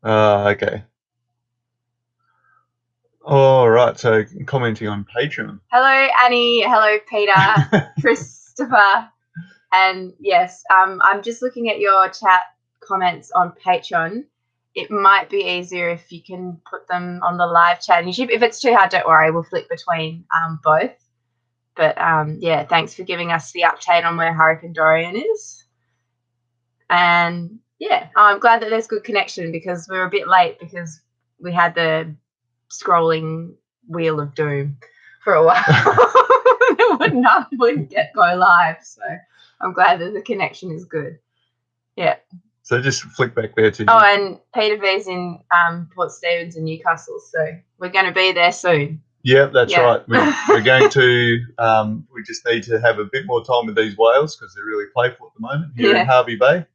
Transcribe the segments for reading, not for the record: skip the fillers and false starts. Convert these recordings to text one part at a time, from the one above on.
Okay. All right. So commenting on Patron. Hello, Annie. Hello, Peter, Christopher. And yes, I'm just looking at your chat comments on Patreon. It might be easier if you can put them on the live chat on YouTube. If it's too hard, don't worry. We'll flick between both. But yeah, thanks for giving us the update on where Hurricane Dorian is. And yeah, I'm glad that there's good connection because we were a bit late because we had the scrolling wheel of doom for a while. It wouldn't go live. So I'm glad that the connection is good. Yeah. So just flick back there to. Oh, and Peter V's in Port Stephens and Newcastle, so we're going to be there soon. Yeah, that's right. We're going to. We just need to have a bit more time with these whales because they're really playful at the moment here in Hervey Bay.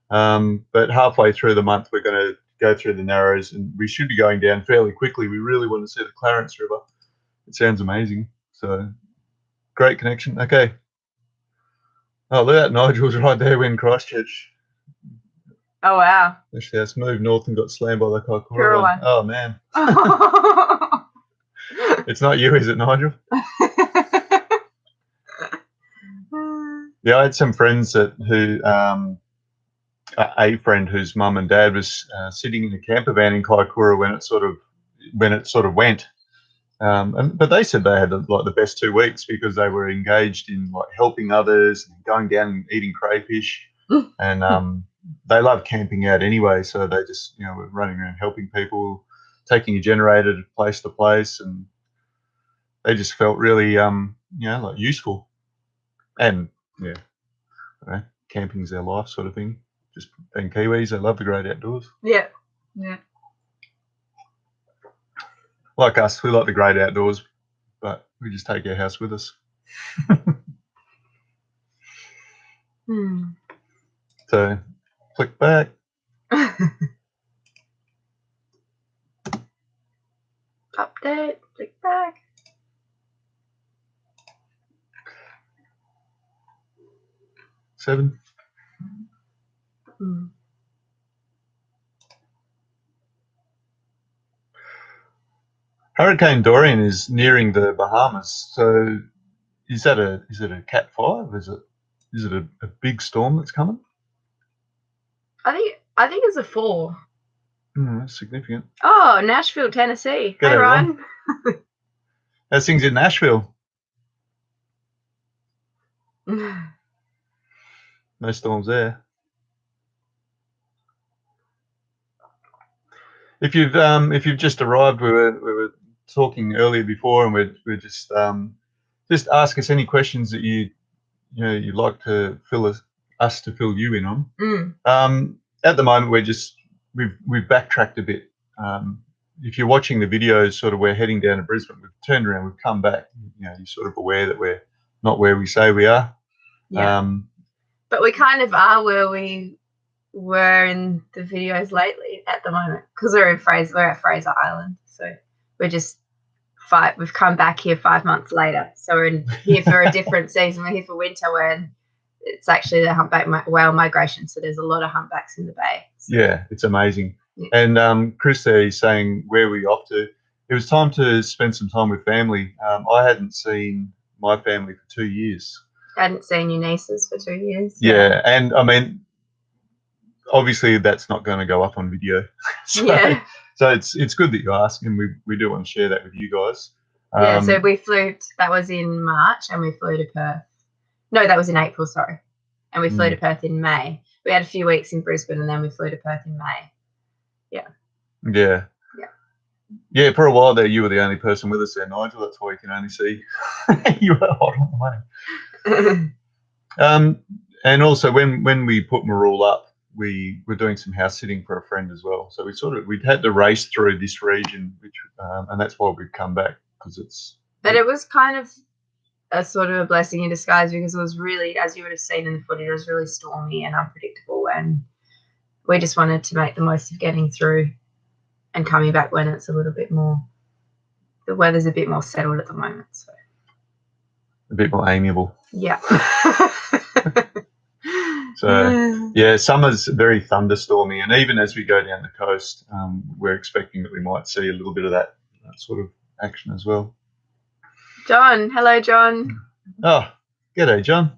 But halfway through the month, we're going to go through the Narrows, and we should be going down fairly quickly. We really want to see the Clarence River. It sounds amazing. So great connection. Okay. Oh, look at that. Nigel's right there in Christchurch. Oh, wow. Actually, that's moved north and got slammed by the Kaikoura one. Oh, man. It's not you, is it, Nigel? Yeah, I had some friends who a friend whose mum and dad was sitting in a camper van in Kaikoura when it sort of went. But they said they had like the best 2 weeks because they were engaged in like helping others and going down and eating crayfish, and they love camping out anyway. So they just were running around helping people, taking a generator to place to place, and they just felt really like useful. And yeah, camping's their life sort of thing. Just being Kiwis, they love the great outdoors. Yeah. Like us, we like the great outdoors, but we just take our house with us. So, click back. Update, click back. Seven. Hurricane Dorian is nearing the Bahamas. So, is it a Cat 5? Is it a big storm that's coming? I think it's a 4. That's significant. Oh, Nashville, Tennessee. Hey, Ryan. How's things in Nashville? No storms there. If you've just arrived, we were talking earlier before, and we're just ask us any questions that you'd like to us to fill you in on. At the moment, we've backtracked a bit. If you're watching the videos, sort of we're heading down to Brisbane. We've turned around, we've come back. You're sort of aware that we're not where we say we are. Yeah. But we kind of are where we were in the videos lately at the moment because we're at Fraser Island, so we're just we've come back here 5 months later, so we're here for a different season. We're here for winter when it's actually the humpback whale migration, so there's a lot of humpbacks in the bay. So. Yeah, it's amazing. Yeah. And Chris there is saying, where are we off to? It was time to spend some time with family. I hadn't seen my family for 2 years. I hadn't seen your nieces for 2 years. Yeah, and I mean, obviously that's not going to go up on video. So it's good that you ask, and we do want to share that with you guys. So we flew. That was in March, and we flew to Perth. No, that was in April. Sorry, and we flew to Perth in May. We had a few weeks in Brisbane, and then we flew to Perth in May. Yeah. For a while there, you were the only person with us there, Nigel. That's why you can only see you were hot on the money. And also when we put Marul up, we were doing some house sitting for a friend as well. So we'd had to race through this region, which and that's why we've come back, because it's. But it was kind of a sort of a blessing in disguise, because it was really, as you would have seen in the footage, it was really stormy and unpredictable, and we just wanted to make the most of getting through and coming back when it's a little bit more. The weather's a bit more settled at the moment, so. A bit more amiable. Yeah. So, yeah, summer's very thunderstormy, and even as we go down the coast, we're expecting that we might see a little bit of that sort of action as well. John, hello, John. Oh, g'day, John.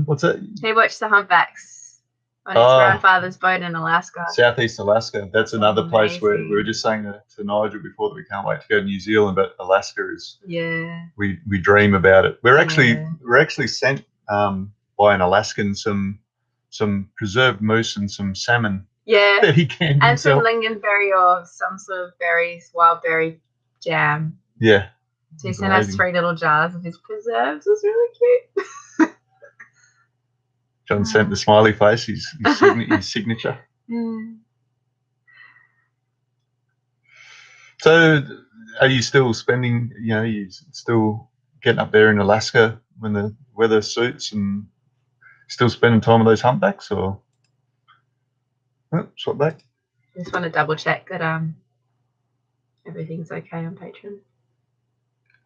What's that? He watched the humpbacks on his grandfather's boat in Alaska. Southeast Alaska. That's another place where we were just saying to Nigel before that we can't wait to go to New Zealand, but Alaska is. Yeah. We dream about it. We're actually sent by an Alaskan some preserved moose and some salmon. Yeah. That he canned and himself. some lingonberry or some sort of berries, wild berry jam. Yeah. So he sent us 3 little jars of his preserves. It was really cute. John sent the smiley face, his signature. So are you still spending, you still getting up there in Alaska when the weather suits and still spending time with those humpbacks, or swap back? Just want to double check that everything's okay on Patron.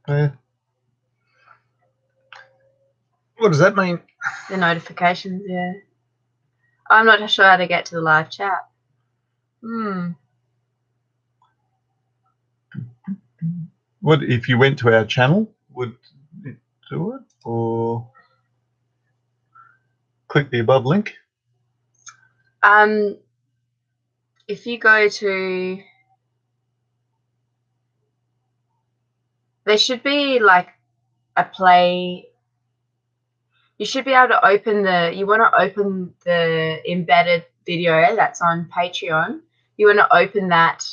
Yeah. What does that mean? The notifications, yeah. I'm not sure how to get to the live chat. What if you went to our channel? Would it do it, or click the above link? If you go to, there should be like a play. You should be able to open you want to open the embedded video that's on Patreon. You want to open that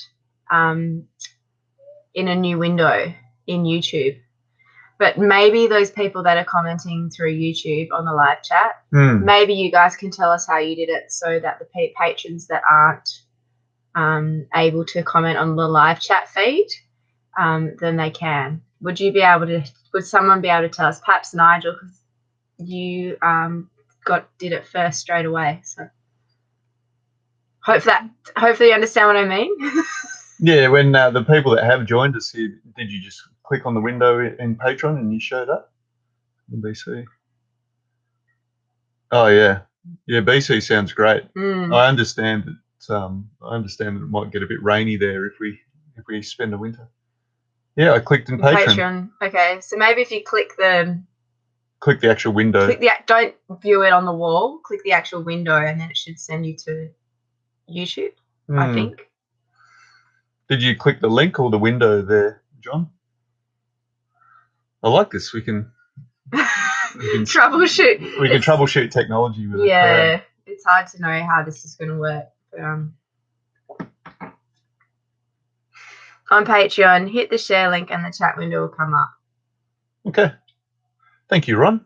in a new window in YouTube. But maybe those people that are commenting through YouTube on the live chat, maybe you guys can tell us how you did it so that the patrons that aren't able to comment on the live chat feed, then they can. Would someone be able to tell us? Perhaps Nigel, because you did it first straight away. So hopefully you understand what I mean. Yeah, when the people that have joined us here, did you just click on the window in Patron and you showed up in BC? Oh yeah, BC sounds great. I understand that. I understand that it might get a bit rainy there if we spend the winter. Yeah, I clicked in Patron. Okay, so maybe if you click the actual window. Don't view it on the wall. Click the actual window, and then it should send you to YouTube. I think. Did you click the link or the window there, John? I like this. We can troubleshoot. We can troubleshoot technology with it. Yeah, it's hard to know how this is going to work. But, on Patreon, hit the share link and the chat window will come up. Okay. Thank you, Ron.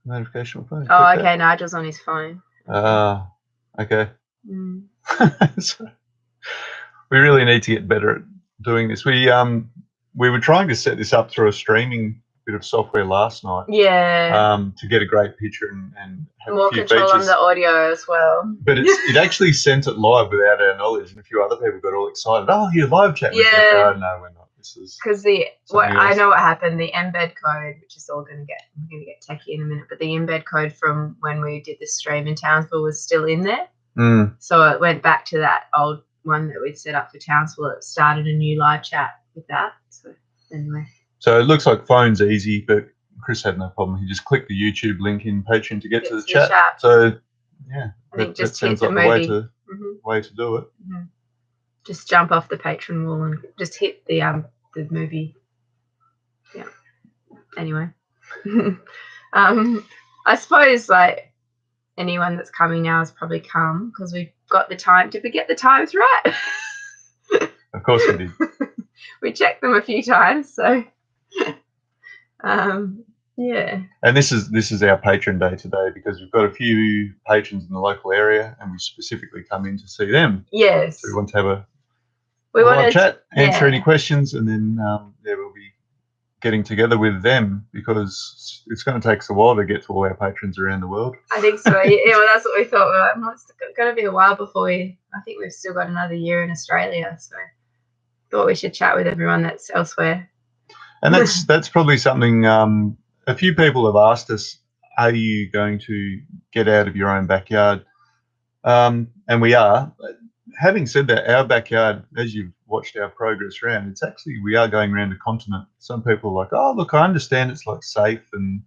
Notification phone. Oh, okay. Nigel's on his phone. Okay. So, we really need to get better at doing this. We were trying to set this up through a streaming bit of software last night. Yeah. To get a great picture and have more a few control features on the audio as well. But it actually sent it live without our knowledge, and a few other people got all excited. Oh, you're live chatting. Yeah. Like, no, we're not. This is because I know what happened. The embed code, which is all we're gonna get techie in a minute, but the embed code from when we did the stream in Townsville was still in there. So it went back to that old one that we'd set up for Townsville. It started a new live chat with that. So anyway. So it looks like phone's easy, but Chris had no problem. He just clicked the YouTube link in Patreon to get to the chat. So yeah, that sounds like the way to do it. Just jump off the Patreon wall and just hit the movie. Yeah. Anyway, I suppose like anyone that's coming now has probably come because we've got the time. Did we get the times right? Of course we did. We checked them a few times, so yeah. And this is our patron day today because we've got a few patrons in the local area, and we specifically come in to see them. Yes. So we want to have a live chat, answer any questions, and then we'll be getting together with them because it's going to take us a while to get to all our patrons around the world. I think so. Yeah, well, that's what we thought. We're like, it's going to be a while before I think we've still got another year in Australia, so thought we should chat with everyone that's elsewhere. And that's probably something a few people have asked us, are you going to get out of your own backyard? And we are. Having said that, our backyard, as you've watched our progress around, it's actually, we are going around a continent. Some people are like, oh, look, I understand it's like safe and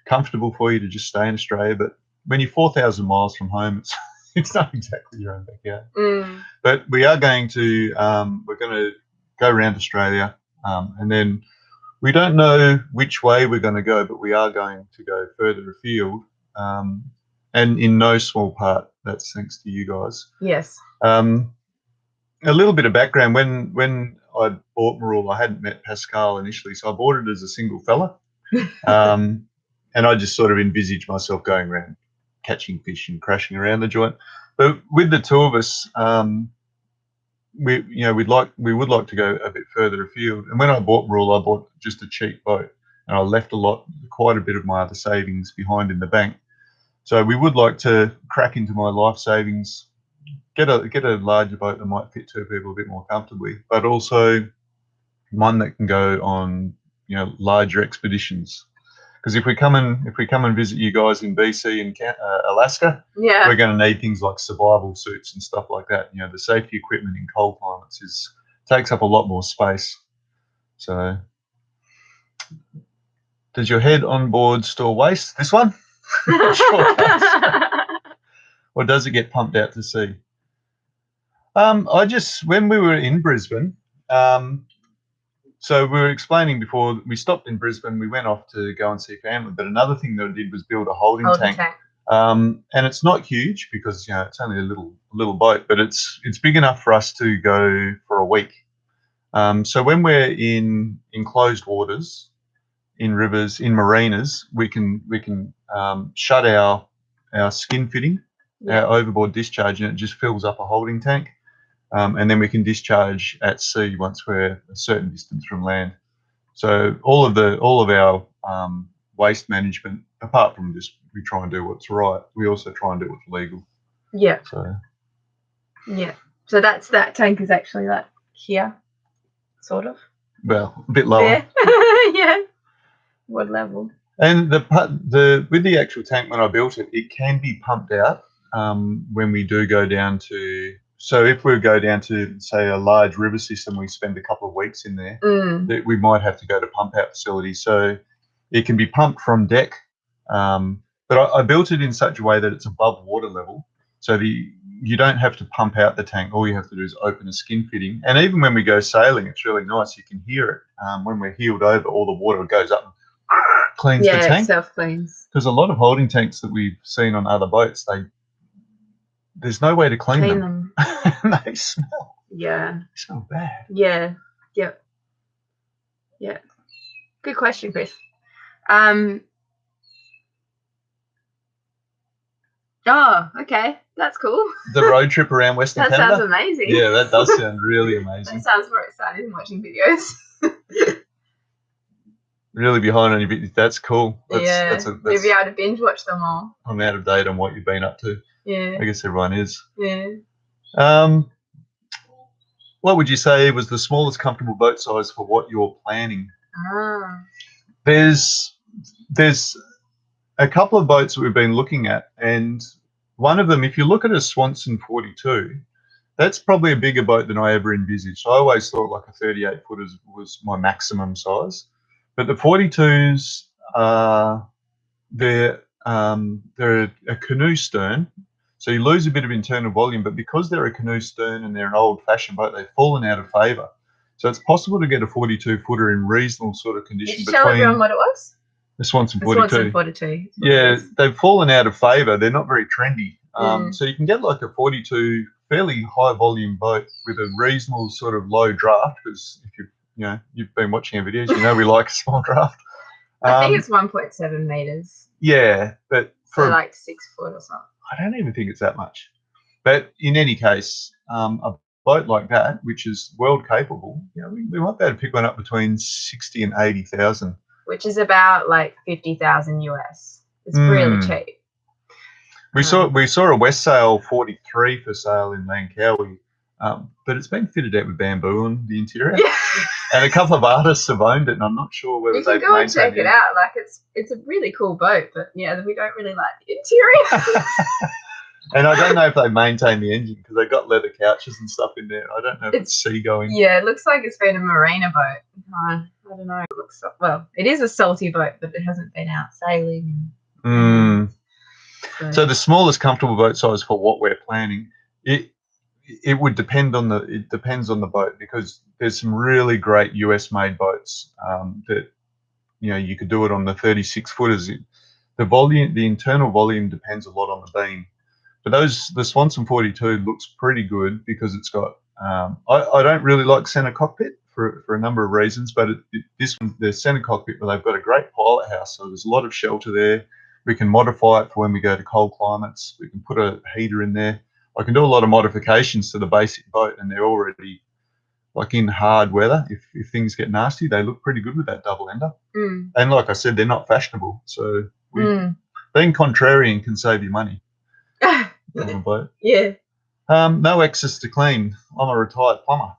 comfortable for you to just stay in Australia, but when you're 4,000 miles from home, it's not exactly your own backyard. But we are going to, we're going to go around Australia, and then we don't know which way we're going to go, but we are going to go further afield, and in no small part, that's thanks to you guys. Yes. A little bit of background. When I bought Marul, I hadn't met Pascal initially, so I bought it as a single fella. And I just sort of envisaged myself going around catching fish and crashing around the joint. But with the two of us, we would like to go a bit further afield. And when I bought Marul, I bought just a cheap boat, and I left quite a bit of my other savings behind in the bank. So we would like to crack into my life savings, get a larger boat that might fit two people a bit more comfortably, but also one that can go on larger expeditions. Because if we come and visit you guys in BC and Alaska, we're going to need things like survival suits and stuff like that. The safety equipment in cold climates takes up a lot more space. So, does your head on board store waste? This one? Sure does. Or does it get pumped out to sea? When we were in Brisbane, so we were explaining before, we stopped in Brisbane, we went off to go and see family, but another thing that I did was build a holding tank. And it's not huge because, it's only a little boat, but it's big enough for us to go for a week. So when we're in enclosed waters, in rivers, in marinas, we can shut our skin fitting, our overboard discharge, and it just fills up a holding tank. And then we can discharge at sea once we're a certain distance from land. So all of our waste management, apart from just we try and do what's right, we also try and do what's legal. Yeah. So that tank is actually like here, sort of. Well, a bit lower. Yeah. What level? And with the actual tank, when I built it, it can be pumped out when we do go down to. So if we go down to, say, a large river system, we spend a couple of weeks in there, that we might have to go to pump out facilities. So it can be pumped from deck, but I built it in such a way that it's above water level. So you don't have to pump out the tank. All you have to do is open a skin fitting. And even when we go sailing, it's really nice. You can hear it. When we're heeled over, all the water goes up and cleans the tank. Yeah, it self-cleans. Because a lot of holding tanks that we've seen on other boats, there's no way to clean them. They smell. Yeah. They smell bad. Yeah. Yep. Yeah. Good question, Chris. Oh, okay. That's cool. The road trip around Western Canada. That sounds amazing. Yeah, that does sound really amazing. That sounds more exciting than watching videos. Really behind on your videos. That's cool. You'll be able to binge watch them all. I'm out of date on what you've been up to. Yeah. I guess everyone is. Yeah. What would you say was the smallest comfortable boat size for what you're planning? There's a couple of boats that we've been looking at, and one of them, if you look at a Swanson 42, that's probably a bigger boat than I ever envisaged. I always thought like a 38 footer was my maximum size, but the 42s they're a canoe stern. So you lose a bit of internal volume, but because they're a canoe stern and they're an old-fashioned boat, they've fallen out of favour. So it's possible to get a 42-footer in reasonable sort of condition. Did you tell everyone what it was? The Swanson 42. Swanson 42. Yeah, they've fallen out of favour. They're not very trendy. So you can get like a 42 fairly high-volume boat with a reasonable sort of low draft, because if you've been watching our videos, we like a small draft. I think it's 1.7 metres. Yeah, but for like 6 foot or something. I don't even think it's that much. But in any case, a boat like that, which is world capable, we might be able to pick one up between 60 and 80,000. Which is about like 50,000 US. It's really cheap. We saw a West Sail 43 for sale in Langkawi But it's been fitted out with bamboo on the interior. Yeah. And a couple of artists have owned it, and I'm not sure whether You they've can go and maintained check it out. Like it's a really cool boat, but yeah, we don't really like the interior. And I don't know if they maintain the engine because they've got leather couches and stuff in there. I don't know if it's seagoing. Yeah, it looks like it's been a marina boat. I don't know. It looks it is a salty boat, but it hasn't been out sailing. So the smallest comfortable boat size for what we're planning, it would depend on the boat, because there's some really great US made boats that you could do it on the 36 footers. The internal volume depends a lot on the beam. But the Swanson 42 looks pretty good because it's got. I don't really like center cockpit for a number of reasons, but this one, the center cockpit, well, they've got a great pilot house, so there's a lot of shelter there. We can modify it for when we go to cold climates. We can put a heater in there. I can do a lot of modifications to the basic boat, and they're already like in hard weather. If things get nasty, they look pretty good with that double ender. And like I said, they're not fashionable, so being contrarian can save you money. On a boat. Yeah. No access to clean. I'm a retired plumber.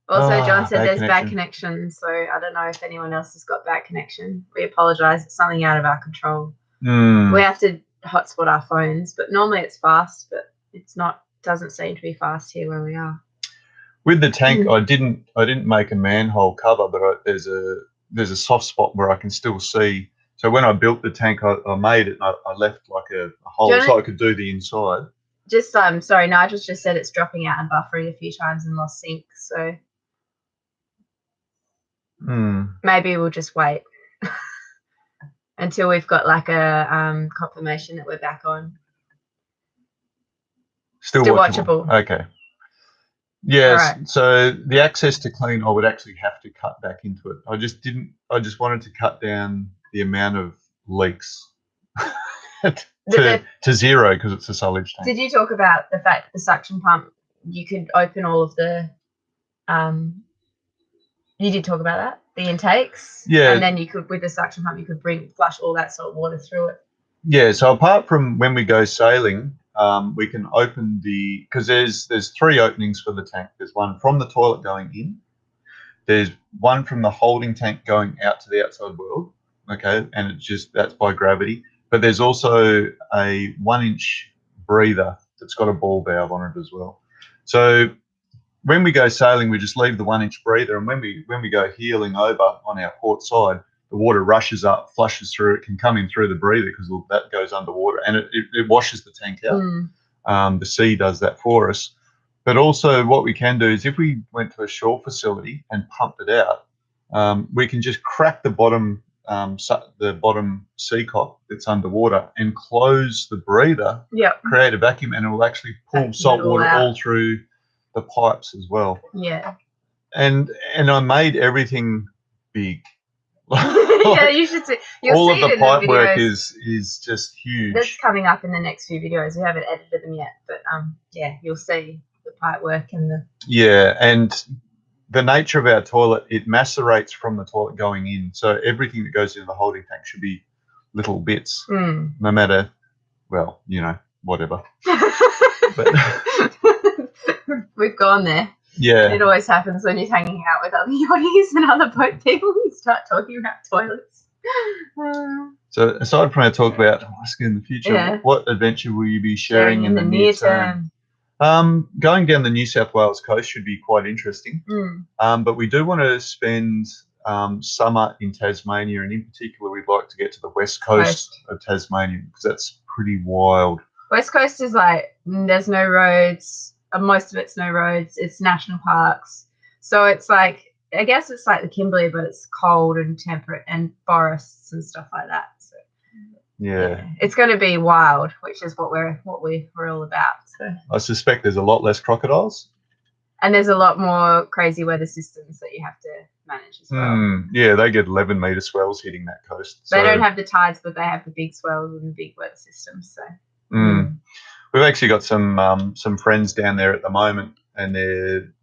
Also, John said there's bad connection, so I don't know if anyone else has got bad connection. We apologise. It's something out of our control. We have to hotspot our phones, but normally it's fast, but it's not. Doesn't seem to be fast here where we are. With the tank, I didn't make a manhole cover, but there's a soft spot where I can still see. So when I built the tank, I made it. And I left like a hole so I could do the inside. Just sorry, Nigel's just said it's dropping out and buffering a few times and lost sync. So maybe we'll just wait until we've got like a confirmation that we're back on. Still watchable. Okay. Yes. Right. So the access to clean, I would actually have to cut back into it. I just wanted to cut down the amount of leaks to zero because it's a solid tank. Did you talk about the fact that the suction pump, you could open all of the you did talk about that, the intakes? Yeah. And then you could, with the suction pump, you could flush all that salt water through it. Yeah, so apart from when we go sailing, we can open because there's three openings for the tank. There's one from the toilet going in. There's one from the holding tank going out to the outside world. Okay, and that's by gravity. But there's also a 1-inch breather that's got a ball valve on it as well. So when we go sailing, we just leave the 1-inch breather, and when we go heeling over on our port side, the water rushes up, flushes through. It can come in through the breather because that goes underwater, and it washes the tank out. The sea does that for us. But also what we can do is if we went to a shore facility and pumped it out, we can just crack the bottom sea cock that's underwater and close the breather, create a vacuum, and it will actually pull salt water all through the pipes as well. Yeah. And I made everything big. Yeah, you should see. All of the pipe work is just huge. That's coming up in the next few videos. We haven't edited them yet, but yeah, you'll see the pipe work and the. Yeah, and the nature of our toilet, it macerates from the toilet going in. So everything that goes into the holding tank should be little bits, no matter, well, whatever. But, we've gone there. Yeah. It always happens when you're hanging out with other yachties and other boat people and start talking about toilets. So aside from our talk about asking in the future, what adventure will you be sharing in the near term? Going down the New South Wales coast should be quite interesting. But we do want to spend summer in Tasmania, and in particular we'd like to get to the west coast of Tasmania because that's pretty wild. West Coast is like, there's no roads. Most of it's no roads. It's national parks. So it's like, I guess it's like the Kimberley, but it's cold and temperate and forests and stuff like that. So yeah. It's going to be wild, which is what we're all about. So I suspect there's a lot less crocodiles. And there's a lot more crazy weather systems that you have to manage as well. Yeah, they get 11-meter swells hitting that coast. They don't have the tides, but they have the big swells and the big weather systems. So. We've actually got some friends down there at the moment, and they're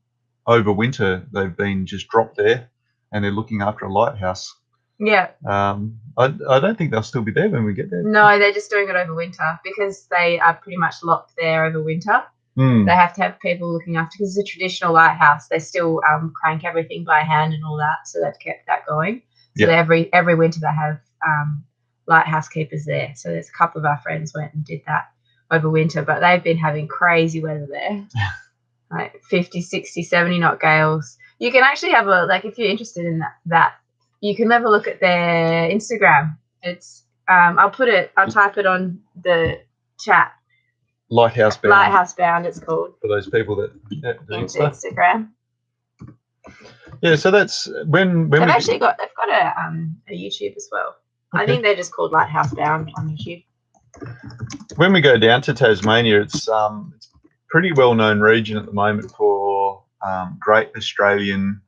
over winter. They've been just dropped there, and they're looking after a lighthouse. Yeah. I don't think they'll still be there when we get there. No, they're just doing it over winter because they are pretty much locked there over winter. They have to have people looking after, because it's a traditional lighthouse. They still crank everything by hand and all that, so they've kept that going. So every winter they have lighthouse keepers there. So there's a couple of our friends went and did that over winter, but they've been having crazy weather there. Like 50, 60, 70 knot gales. You can actually have if you're interested in that, you can have a look at their Instagram. It's I'll type it on the chat. Lighthouse Bound, it's called. For those people that Instagram. Yeah, so that's when they've got a YouTube as well. Okay. I think they're just called Lighthouse Bound on YouTube. When we go down to Tasmania, it's pretty well-known region at the moment for great Australian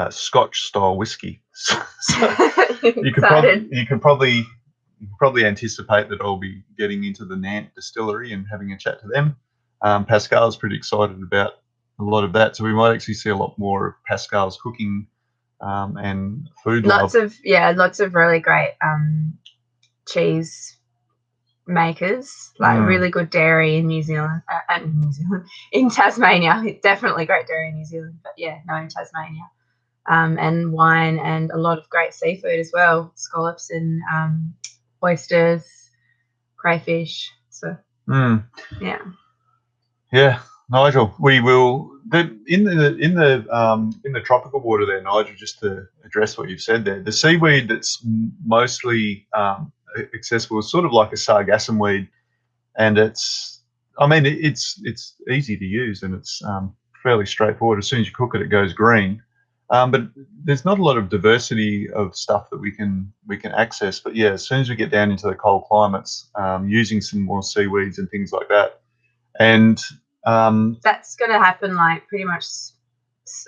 Scotch-style whiskey. So you could probably anticipate that I'll be getting into the Nant distillery and having a chat to them. Pascal's pretty excited about a lot of that, so we might actually see a lot more of Pascal's cooking and food. Lots of really great cheese makers, really good dairy in New Zealand, in Tasmania. Definitely great dairy in New Zealand, but in Tasmania. And wine and a lot of great seafood as well, scallops and oysters, crayfish. So Nigel, we will in the tropical water there, Nigel. Just to address what you've said there, the seaweed that's mostly accessible is sort of like a sargassum weed, and it's easy to use and it's fairly straightforward. As soon as you cook it, it goes green. But there's not a lot of diversity of stuff that we can access. But as soon as we get down into the cold climates, using some more seaweeds and things like that, and that's going to happen pretty much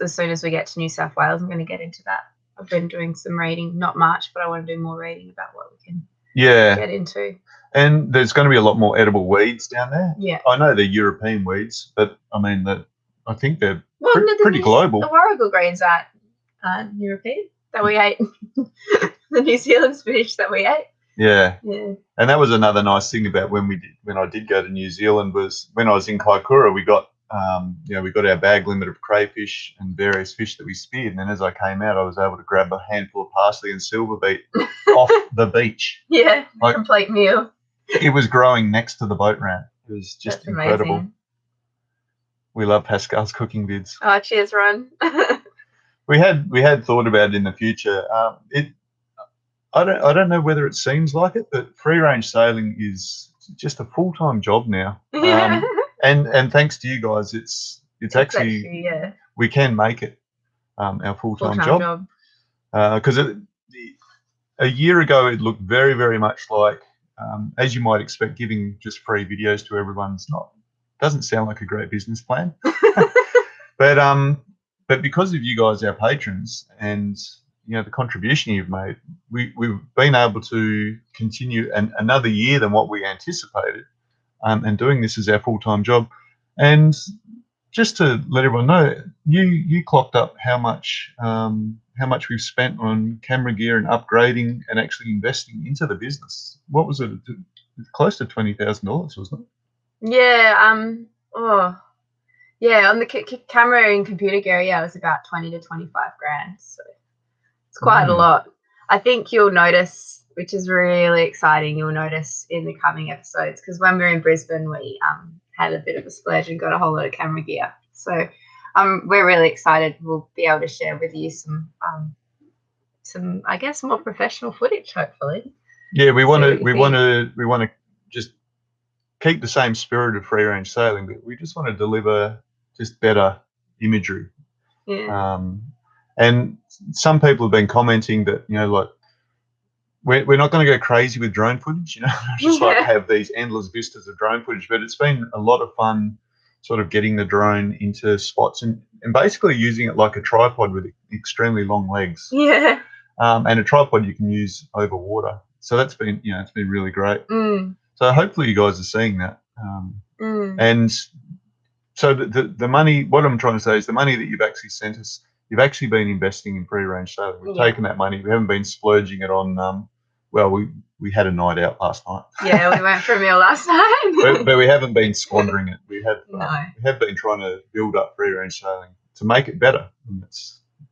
as soon as we get to New South Wales. I'm going to get into that. I've been doing some reading, not much, but I want to do more reading about what we can get into. And there's going to be a lot more edible weeds down there. Yeah, I know they're European weeds, but I think they're pretty global. The warrigal greens aren't European that we ate. The New Zealand spinach that we ate. Yeah. And that was another nice thing about when I did go to New Zealand, was when I was in Kaikoura, we got we got our bag limit of crayfish and various fish that we speared, and then as I came out, I was able to grab a handful of parsley and silver beet off the beach. Yeah, complete meal. It was growing next to the boat ramp. It was just incredible. Amazing. We love Pascal's cooking vids. Oh, cheers, Ron. We had thought about it in the future. I don't know whether it seems like it, but free range sailing is just a full-time job now. And thanks to you guys, it's actually we can make it our full-time job. Because a year ago it looked very, very much like, as you might expect, giving just free videos to everyone's doesn't sound like a great business plan. But because of you guys, our patrons, and the contribution you've made, we've been able to continue another year than what we anticipated, and doing this as our full-time job. And just to let everyone know, you clocked up how much we've spent on camera gear and upgrading and actually investing into the business. What was it? Close to $20,000, wasn't it? Yeah. On the camera and computer gear, it was about 20 to 25 grand. So it's quite a lot. I think you'll notice, which is really exciting, you'll notice in the coming episodes, because when we were in Brisbane, we had a bit of a splurge and got a whole lot of camera gear. So we're really excited. We'll be able to share with you some I guess, more professional footage, hopefully. Yeah, we want to just keep the same spirit of free range sailing, but we just want to deliver just better imagery. Yeah. And some people have been commenting that, we're not going to go crazy with drone footage, just have these endless vistas of drone footage. But it's been a lot of fun sort of getting the drone into spots and basically using it like a tripod with extremely long legs. Yeah. And a tripod you can use over water. So that's been, it's been really great. Mm. So hopefully you guys are seeing that. And so the money, what I'm trying to say is the money that you've actually sent us, you've actually been investing in free range sailing. We've taken that money. We haven't been splurging it on well, we had a night out last night. Yeah, we went for a meal last night. but we haven't been squandering it. We have been trying to build up free range sailing to make it better. And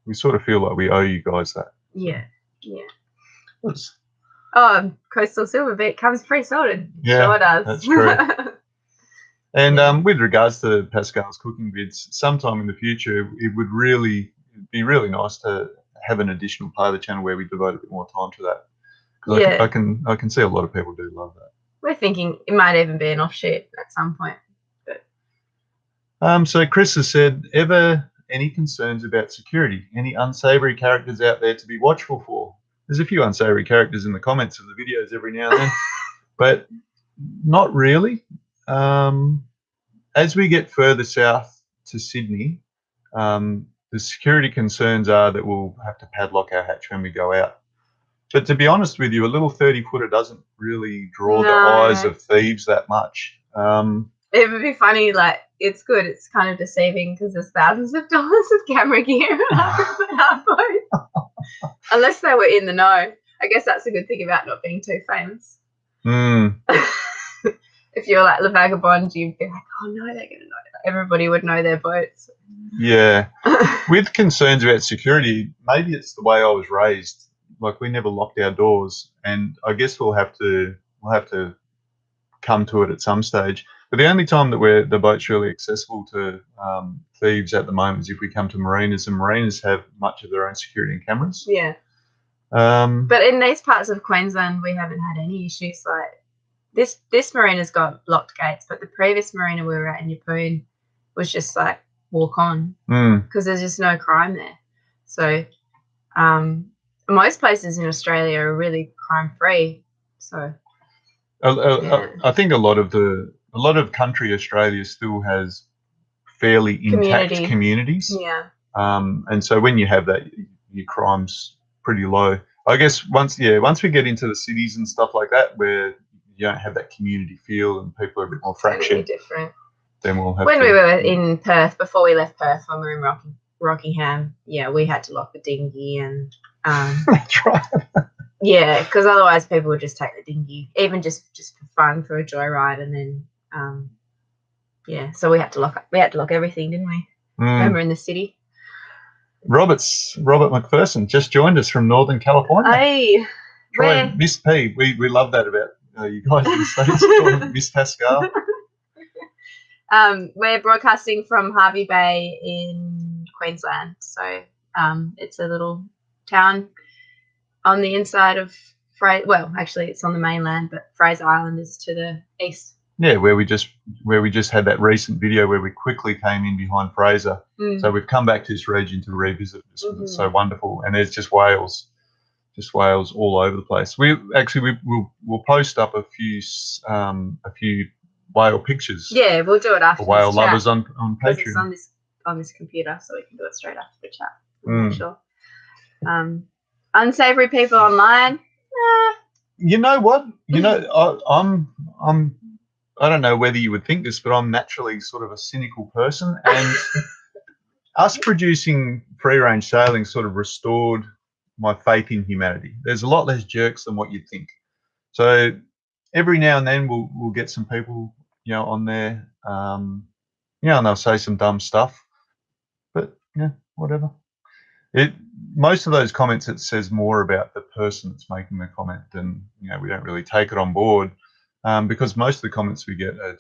we sort of feel like we owe you guys that. Yeah. That's, Coastal Silverbeak comes pre-sorted. Yeah, sure does. that's true. And with regards to Pascal's cooking vids, sometime in the future, it would be really nice to have an additional part of the channel where we devote a bit more time to that. Yeah. I can see a lot of people do love that. We're thinking it might even be an offshoot at some point. So Chris has said, ever any concerns about security? Any unsavoury characters out there to be watchful for? There's a few unsavoury characters in the comments of the videos every now and then, but not really. As we get further south to Sydney, the security concerns are that we'll have to padlock our hatch when we go out. But to be honest with you, a little 30-footer doesn't really draw the eyes of thieves that much. It would be funny, like, it's good. It's kind of deceiving because there's thousands of dollars of camera gear on our boat. Unless they were in the know. I guess that's a good thing about not being too famous. If you're like the vagabond, you'd be like, oh no, they're going to know. Everybody would know their boats. Yeah. With concerns about security, maybe it's the way I was raised. Like, we never locked our doors, and I guess we'll have to come to it at some stage. But the only time that the boat's really accessible to thieves at the moment is if we come to marinas, and marinas have much of their own security and cameras. Yeah. But in these parts of Queensland, we haven't had any issues. Like this marina's got locked gates, but the previous marina we were at in Yeppoon was just like walk on because there's just no crime there. So most places in Australia are really crime free. So I think a lot of country Australia still has fairly intact communities. Yeah. And so when you have that, your crime's pretty low. I guess once we get into the cities and stuff like that, where you don't have that community feel and people are a bit more fractured, different. Then we'll have. When we were in Perth, before we left Perth, when we were in Rockingham, we had to lock the dinghy and. That's right. Yeah, because otherwise people would just take the dinghy, even just for fun, for a joyride, and then so we had to lock everything, didn't we? Remember in the city. Robert McPherson just joined us from Northern California. Hey, Miss P. We love that about you guys in the States. Miss Pascal. We're broadcasting from Hervey Bay in Queensland, so it's a little town on the inside of Fraser. Well, actually, it's on the mainland, but Fraser Island is to the east. Yeah, where we just had that recent video where we quickly came in behind Fraser. So we've come back to this region to revisit this. It's so wonderful, and there's just whales all over the place. We'll post up a few whale pictures. Yeah, we'll do it after for whale lovers on Patreon. It's on this computer, so we can do it straight after the chat. I'm not sure. Unsavory people online. You know what? I don't know whether you would think this, but I'm naturally sort of a cynical person, and us producing free range sailing sort of restored my faith in humanity. There's a lot less jerks than what you'd think. So every now and then we'll get some people, on there, and they'll say some dumb stuff, but whatever. Most of those comments, it says more about the person that's making the comment than, we don't really take it on board, because most of the comments we get are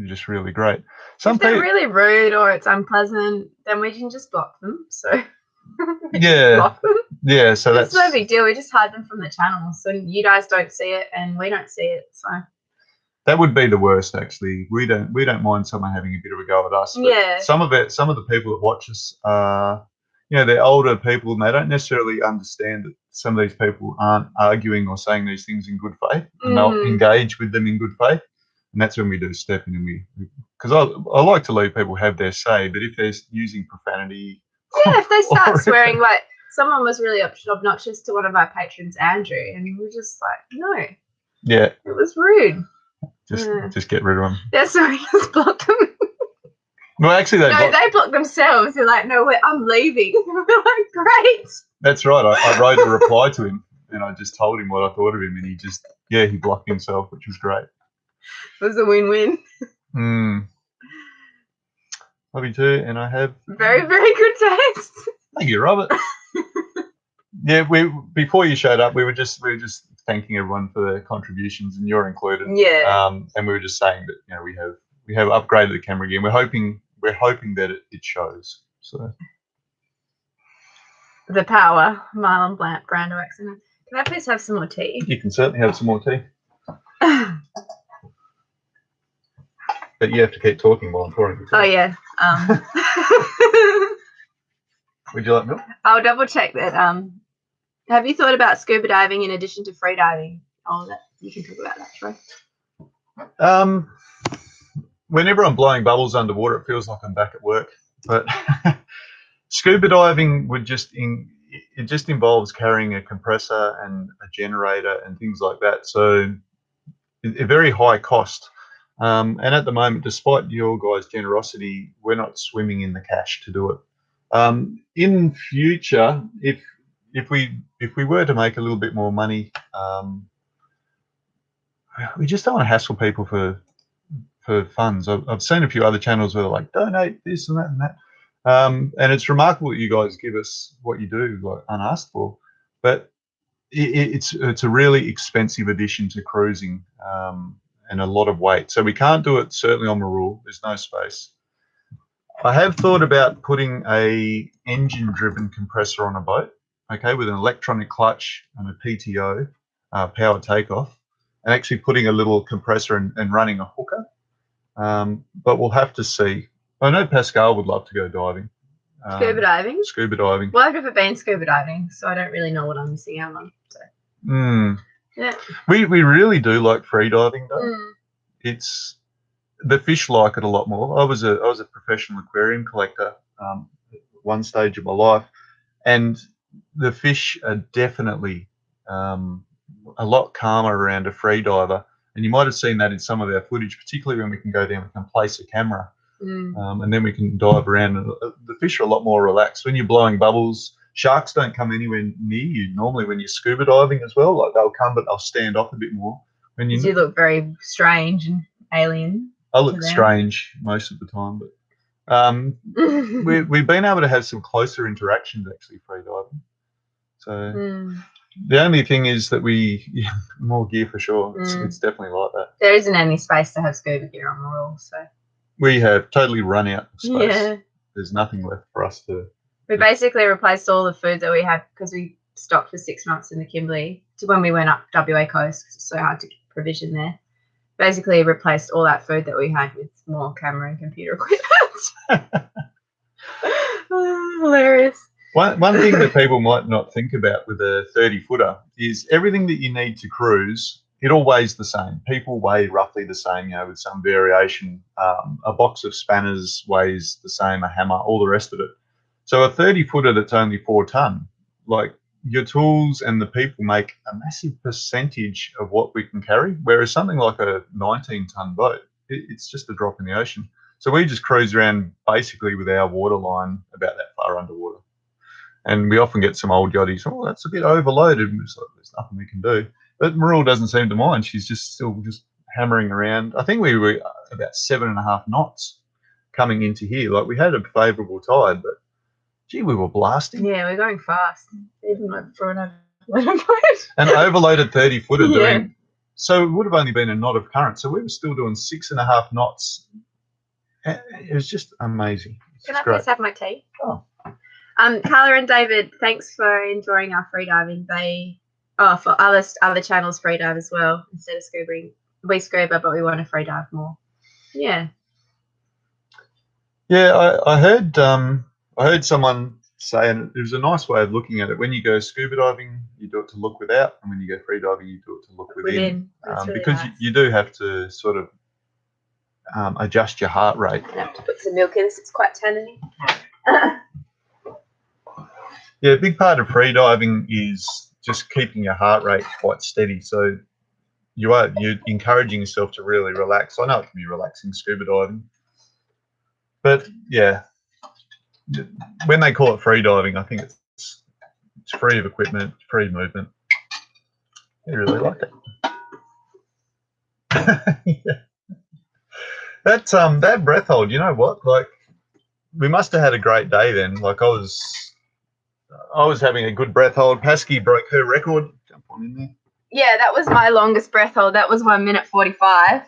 just really great. If they're really rude or it's unpleasant, then we can just block them. So block them. Yeah, so that's no big deal. We just hide them from the channel, so you guys don't see it and we don't see it. So that would be the worst, actually. We don't mind someone having a bit of a go at us. But some of the people that watch us are, they're older people, and they don't necessarily understand that some of these people aren't arguing or saying these things in good faith, and they'll engage with them in good faith. And that's when we do step in, and because I like to let people have their say, but if they're using profanity, if they start swearing, like someone was really obnoxious to one of our patrons, Andrew, and we were just like, no, it was rude. Just get rid of them. Yeah, so we just blocked them. Well, actually, they blocked themselves. They're like, no, I'm leaving. We're like, great. That's right. I wrote a reply to him. and I just told him what I thought of him, and he blocked himself, which was great. It was a win-win. Love you too, and I have very, very good taste. Thank you, Robert. Yeah, before you showed up, we were just thanking everyone for their contributions, and you're included. Yeah. And we were just saying that we have upgraded the camera again. We're hoping that it shows. So the power, Marlon Brando accent. Can I please have some more tea? You can certainly have some more tea. But you have to keep talking while I'm pouring. Oh yeah. Would you like milk? I'll double check that. Have you thought about scuba diving in addition to free diving? Oh, that you can talk about that, Troy. Whenever I'm blowing bubbles underwater, it feels like I'm back at work. But scuba diving it just involves carrying a compressor and a generator and things like that. So a very high cost. And at the moment, despite your guys' generosity, we're not swimming in the cash to do it. In future, if we were to make a little bit more money, we just don't want to hassle people for funds. I've seen a few other channels where they're like, donate this and that and that. And it's remarkable that you guys give us what you do, like unasked for. But it's a really expensive addition to cruising, and a lot of weight. So we can't do it certainly on Marul. There's no space. I have thought about putting a engine-driven compressor on a boat, okay, with an electronic clutch and a PTO, power takeoff, and actually putting a little compressor and running a hooker. But we'll have to see. I know Pascal would love to go diving. Scuba diving? Scuba diving. Well, I've never been scuba diving, so I don't really know what I'm missing out on. So. Yeah. We really do like free diving though. It's the fish like it a lot more. I was a professional aquarium collector at one stage of my life, and the fish are definitely a lot calmer around a free diver. And you might have seen that in some of our footage, particularly when we can go down, we can place a camera, and then we can dive around. And the fish are a lot more relaxed. When you're blowing bubbles, sharks don't come anywhere near you normally when you're scuba diving as well. Like they'll come, but they'll stand off a bit more. When you look very strange and alien. I look strange most of the time, but we've been able to have some closer interactions actually free diving. So the only thing is that more gear for sure. It's definitely like that. There isn't any space to have scuba gear on Marul, so we have totally run out of space. Yeah. There's nothing left for us to. We basically replaced all the food that we had because we stopped for 6 months in the Kimberley to when we went up WA coast because it's so hard to provision there. Basically replaced all that food that we had with more camera and computer equipment. Hilarious. One thing that people might not think about with a 30-footer is everything that you need to cruise, it all weighs the same. People weigh roughly the same, with some variation. A box of spanners weighs the same, a hammer, all the rest of it. So a 30-footer that's only 4 ton, like your tools and the people make a massive percentage of what we can carry, whereas something like a 19-ton boat, it's just a drop in the ocean. So we just cruise around basically with our waterline about that far underwater. And we often get some old yachties, that's a bit overloaded. And it's like, there's nothing we can do. But Marul doesn't seem to mind. She's still hammering around. I think we were about 7.5 knots coming into here. Like we had a favourable tide, but gee, we were blasting. Yeah, we're going fast, even for an overloaded boat. An overloaded 30-footer doing. So it would have only been a knot of current. So we were still doing 6.5 knots. It was just amazing. Can I please have my tea? Oh. Carla and David, thanks for enjoying our free diving. For other channels free dive as well instead of scuba. We scuba, but we want to free dive more. Yeah. Yeah, I heard someone say, and it was a nice way of looking at it. When you go scuba diving, you do it to look without, and when you go free diving, you do it to look within. Really because nice. you do have to sort of adjust your heart rate. I have to put some milk in this. It's quite tanniny. Yeah, a big part of free diving is just keeping your heart rate quite steady. So you're encouraging yourself to really relax. I know it can be relaxing scuba diving, but yeah, when they call it free diving, I think it's free of equipment, free movement. You really like it. Yeah. That breath hold, you know what? Like, we must have had a great day then. Like, I was having a good breath hold. Pasky broke her record. Jump on in there. Yeah, that was my longest breath hold. That was 1 minute 45.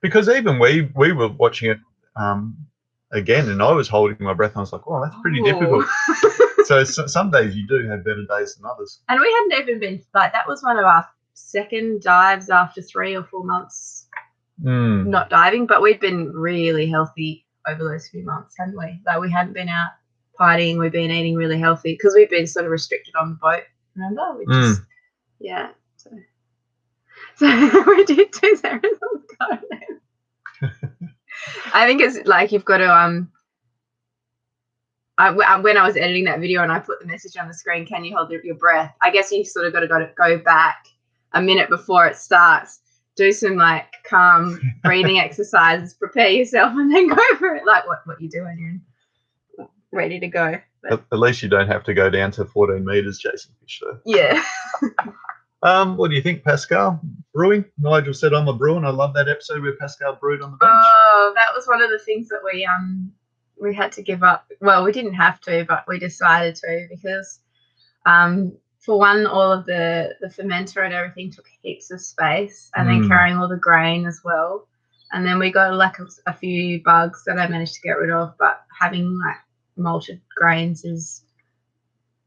Because even we were watching it again, and I was holding my breath. And I was like, "Oh, that's pretty difficult." So some days you do have better days than others. And we hadn't even been like that was one of our second dives after 3 or 4 months not diving, but we'd been really healthy over those few months, hadn't we? Like we hadn't been out partying, we've been eating really healthy because we've been sort of restricted on the boat. Remember? We just yeah. So we did do that. I think it's like you've got to when I was editing that video and I put the message on the screen, can you hold your breath? I guess you've sort of got to go back a minute before it starts, do some like calm breathing exercises, prepare yourself, and then go for it. Like what you do when you're ready to go. But, at least you don't have to go down to 14 meters chasing fish, though. Yeah. What do you think, Pascal? Brewing? Nigel said I'm a brewer, and I love that episode where Pascal brewed on the bench. Oh, that was one of the things that we had to give up. Well, we didn't have to, but we decided to because, for one, all of the fermenter and everything took heaps of space, and then carrying all the grain as well. And then we got like a few bugs that I managed to get rid of, but having like malted grains is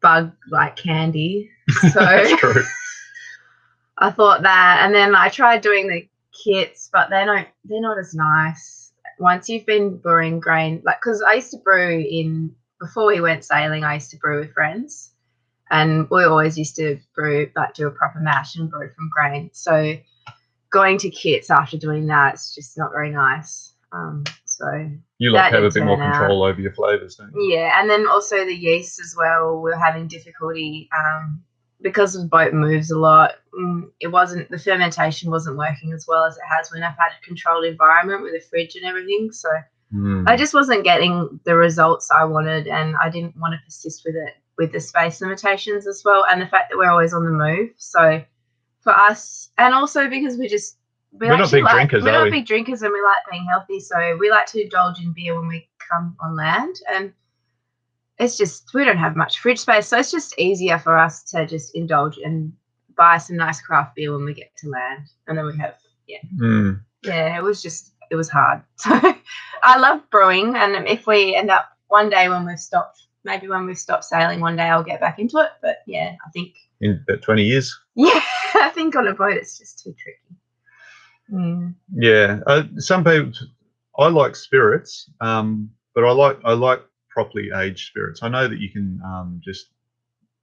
bug like candy. So That's true. I thought that, and then I tried doing the kits, but they're not as nice. Once you've been brewing grain, like because I used to brew before we went sailing, I used to brew with friends, and we always used to brew like do a proper mash and brew from grain. So going to kits after doing that, it's just not very nice. So you like have a bit more control over your flavors, don't you? Yeah, and then also the yeast as well. We're having difficulty because the boat moves a lot. The fermentation wasn't working as well as it has when I've had a controlled environment with a fridge and everything. So I just wasn't getting the results I wanted, and I didn't want to persist with it with the space limitations as well, and the fact that we're always on the move. So for us, and also because we're not big drinkers, we're not big drinkers, and we like being healthy, so we like to indulge in beer when we come on land, and it's just we don't have much fridge space, so it's just easier for us to just indulge and buy some nice craft beer when we get to land, and then we have it was hard. So I love brewing, and if we end up one day when we've stopped sailing, one day I'll get back into it, but yeah, I think in about 20 years. Yeah, I think on a boat it's just too tricky. Yeah, some people. I like spirits, but I like properly aged spirits. I know that you can just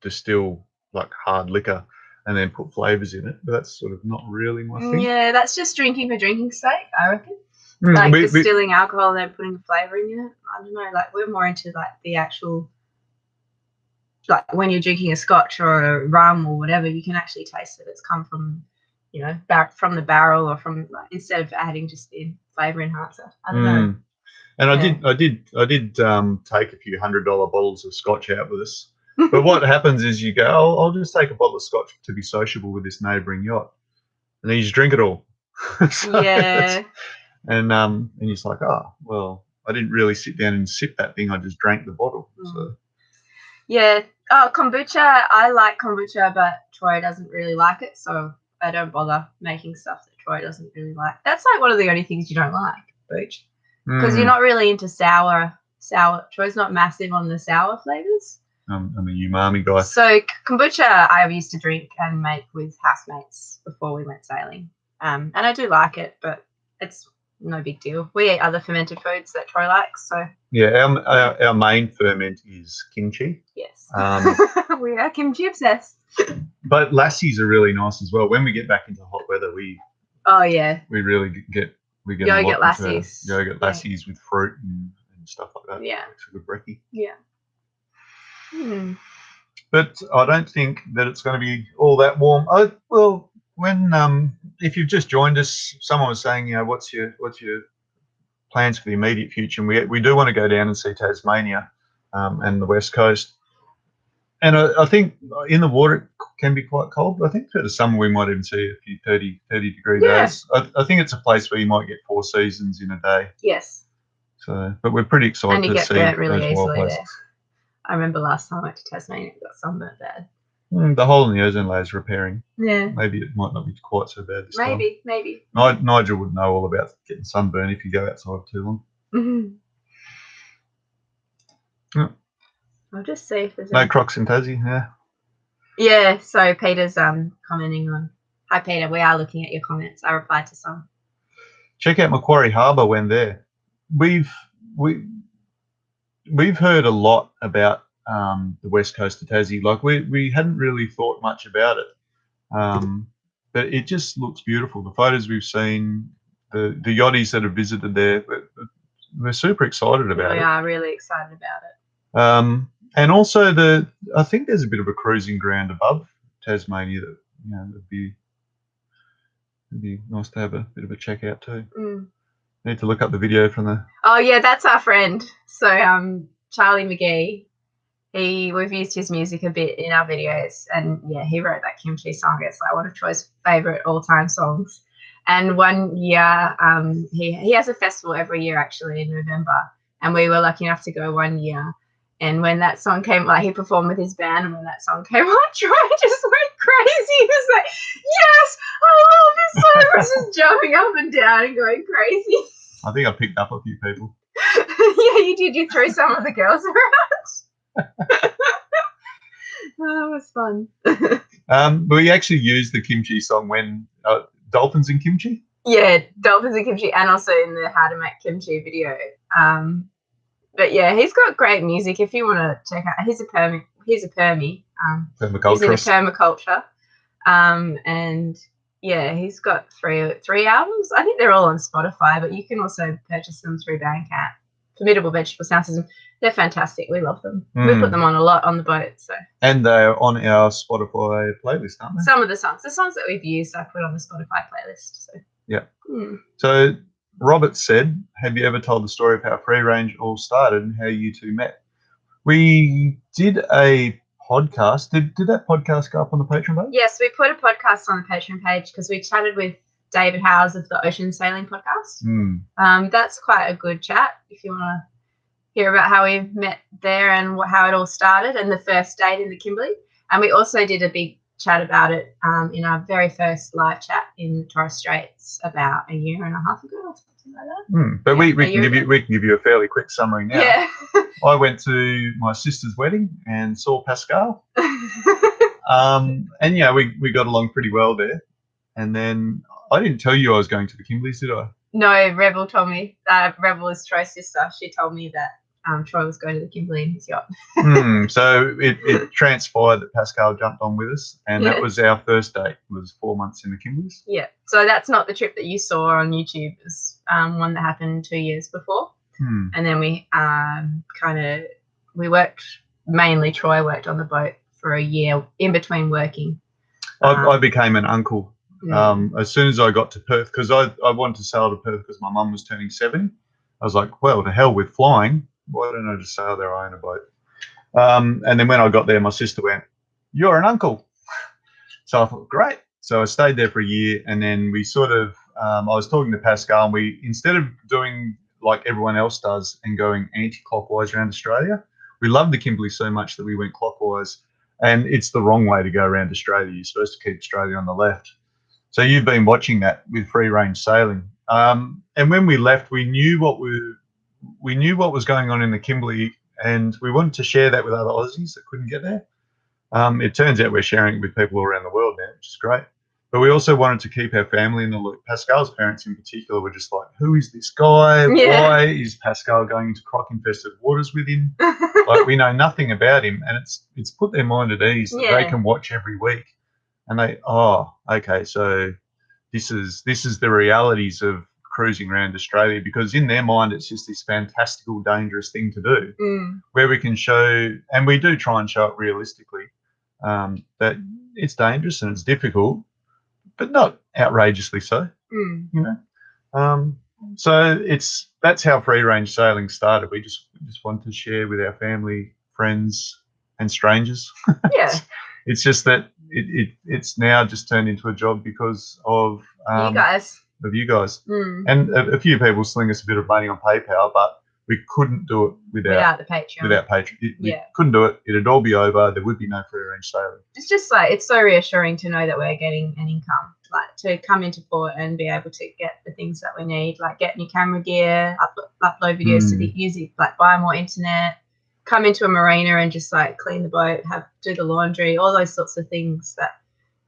distill like hard liquor and then put flavors in it, but that's sort of not really my thing. Yeah, that's just drinking for drinking's sake, I reckon. Like distilling alcohol and then putting a flavour in it. I don't know. Like we're more into like the actual, like when you're drinking a scotch or a rum or whatever, you can actually taste that it's come from, from the barrel or from instead of adding just the flavour enhancer. I don't know. And I did take a few $100 bottles of scotch out with us. But what happens is you go, I'll just take a bottle of scotch to be sociable with this neighbouring yacht, and then you just drink it all. And it's like, oh well, I didn't really sit down and sip that thing. I just drank the bottle. So. Yeah. Oh, kombucha. I like kombucha, but Troy doesn't really like it, so I don't bother making stuff that Troy doesn't really like. That's like one of the only things you don't like, Booch, because you're not really into sour. Troy's not massive on the sour flavors. I'm a umami guy. So kombucha I used to drink and make with housemates before we went sailing, and I do like it, but it's no big deal. We eat other fermented foods that Troy likes, so. Yeah, our main ferment is kimchi. Yes. We are kimchi obsessed. But lassies are really nice as well. When we get back into hot weather, we really get yogurt lassies. Yogurt lassies with fruit and stuff like that. Yeah. It's a good brekkie. Yeah. But I don't think that it's going to be all that warm. When if you've just joined us, someone was saying, what's your plans for the immediate future? And we do want to go down and see Tasmania and the West Coast. And I think in the water it can be quite cold. But I think through the summer we might even see a few 30-degree days. I think it's a place where you might get 4 seasons in a day. Yes. So, but we're pretty excited And you to get see burnt really those wild easily places. there. I remember last time I went to Tasmania, it got sunburnt bad. The hole in the ozone layer is repairing. Yeah. Maybe it might not be quite so bad this time. Maybe. Nigel would know all about getting sunburn if you go outside too long. Mm-hmm. Yeah. I'll just see if there's No crocs in Tassie, yeah. Yeah, so Peter's commenting on. Hi Peter, we are looking at your comments. I replied to some. Check out Macquarie Harbour when there. We've heard a lot about the west coast of Tassie. Like we hadn't really thought much about it, but it just looks beautiful. The photos we've seen, the yachties that have visited there, we're super excited about it. We are really excited about it. And also I think there's a bit of a cruising ground above Tasmania that would be nice to have a bit of a check out too. Need to look up the video from the. Oh yeah, that's our friend. So Charlie McGee. We've used his music a bit in our videos, and yeah, he wrote that Kimchi song. It's like one of Troy's favorite all-time songs. And one year, he has a festival every year actually in November, and we were lucky enough to go one year. And when that song came, like he performed with his band, and when that song came on, Troy just went crazy. He was like, "Yes, I love this song!" He was just jumping up and down and going crazy. I think I picked up a few people. Yeah, you did. You threw some of the girls around. Oh, it was fun. We actually used the Kimchi song when Dolphins in Kimchi. Yeah, Dolphins in Kimchi, and also in the How to Make Kimchi video. But yeah, he's got great music. If you want to check out, he's a permie. He's in permaculture. And yeah, he's got three albums. I think they're all on Spotify, but you can also purchase them through Bandcamp. Formidable Vegetable Sound System. They're fantastic. We love them. We put them on a lot on the boat. So. And they're on our Spotify playlist, aren't they? Some of the songs that we've used, I put on the Spotify playlist. So. Yeah. So Robert said, have you ever told the story of how Free Range all started and how you two met? We did a podcast. Did that podcast go up on the Patron page? Yes, we put a podcast on the Patron page because we chatted with David Howes of the Ocean Sailing Podcast. That's quite a good chat if you want to hear about how we met there and how it all started and the first date in the Kimberley. And we also did a big chat about it in our very first live chat in Torres Straits about a year and a half ago or something like that. But we can give you a fairly quick summary now. Yeah. I went to my sister's wedding and saw Pascal. And yeah, we got along pretty well there. And then I didn't tell you I was going to the Kimberleys, did I? No, Rebel told me. Rebel is Troy's sister. She told me that Troy was going to the Kimberley in his yacht. So it transpired that Pascal jumped on with us, and that was our first date. It was 4 months in the Kimberleys. Yeah. So that's not the trip that you saw on YouTube. It was one that happened 2 years before. And then we worked, mainly Troy worked on the boat for a year in between working. I became an uncle as soon as I got to Perth, because I wanted to sail to Perth because my mum was turning 70. I was like, well, to hell with flying. Why don't I just sail there? I own a boat. And then when I got there, my sister went, you're an uncle. So I thought, great. So I stayed there for a year, and then we sort of, I was talking to Pascal, and we, instead of doing like everyone else does and going anti-clockwise around Australia, we loved the Kimberley so much that we went clockwise. And it's the wrong way to go around Australia. You're supposed to keep Australia on the left. So you've been watching that with free range sailing. And when we left, we knew what was going on in the Kimberley, and we wanted to share that with other Aussies that couldn't get there. It turns out we're sharing it with people all around the world now, which is great. But we also wanted to keep our family in the loop. Pascal's parents in particular were just like, who is this guy? Yeah. Why is Pascal going into croc-infested waters with him? Like, we know nothing about him, and it's put their mind at ease that they can watch every week. And they, okay, so this is the realities of cruising around Australia, because in their mind it's just this fantastical, dangerous thing to do, where we can show, and we do try and show it realistically, that it's dangerous and it's difficult, but not outrageously so. You know, so that's how free range sailing started. We just wanted to share with our family, friends, and strangers. Yeah. It's just that it's now just turned into a job because of You guys. you guys. Mm. And a few people sling us a bit of money on PayPal, but we couldn't do it without the Patreon. Without Patreon. We couldn't do it. It'd all be over. There would be no free range sailing. It's just like, it's so reassuring to know that we're getting an income, like to come into port and be able to get the things that we need, like get new camera gear, upload videos to the music, like buy more internet, come into a marina and just like clean the boat, do the laundry, all those sorts of things that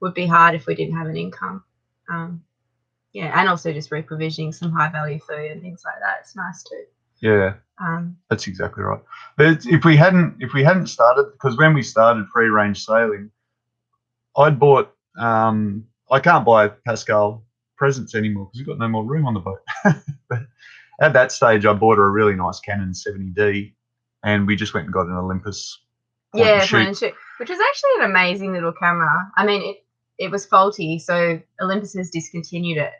would be hard if we didn't have an income. And also just reprovisioning some high value food and things like that. It's nice too. Yeah, that's exactly right. But if we hadn't started, because when we started free range sailing, I'd bought. I can't buy Pascal presents anymore because we've got no more room on the boat. But at that stage, I bought her a really nice Canon 70D, and we just went and got an Olympus. Point and shoot, which was actually an amazing little camera. I mean, it was faulty, so Olympus has discontinued it.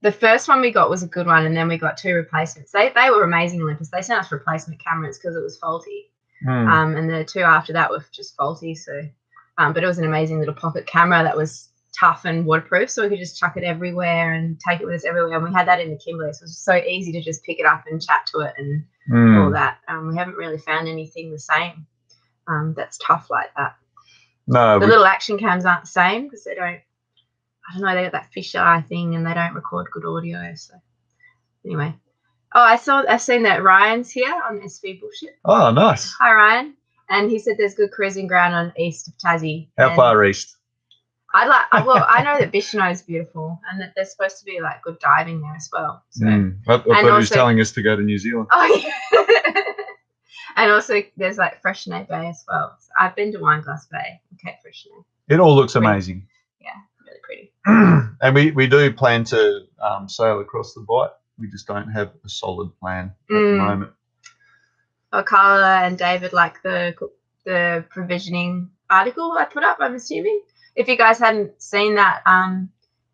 The first one we got was a good one, and then we got 2 replacements. They were amazing, Olympus. They sent us replacement cameras because it was faulty. And the 2 after that were just faulty. So, but it was an amazing little pocket camera that was tough and waterproof, so we could just chuck it everywhere and take it with us everywhere. And we had that in the Kimberley, so it was so easy to just pick it up and chat to it and all that. We haven't really found anything the same that's tough like that. No, the little action cams aren't the same because they don't. I don't know, they got that fisheye thing and they don't record good audio. So anyway. Oh, I've seen that Ryan's here on SV Bullshit. Oh, nice. Hi, Ryan. And he said there's good cruising ground on east of Tassie. How far east? I know that Bishno is beautiful and that there's supposed to be like good diving there as well. So. I thought he was telling us to go to New Zealand. Oh, yeah. And also there's like Freshnay Bay as well. So I've been to Wineglass Bay and Cape Freshnay. It all looks amazing. Yeah, really pretty. And we do plan to sail across the Bight. We just don't have a solid plan at the moment. Well, Carla and David like the provisioning article I put up, I'm assuming. If you guys hadn't seen that,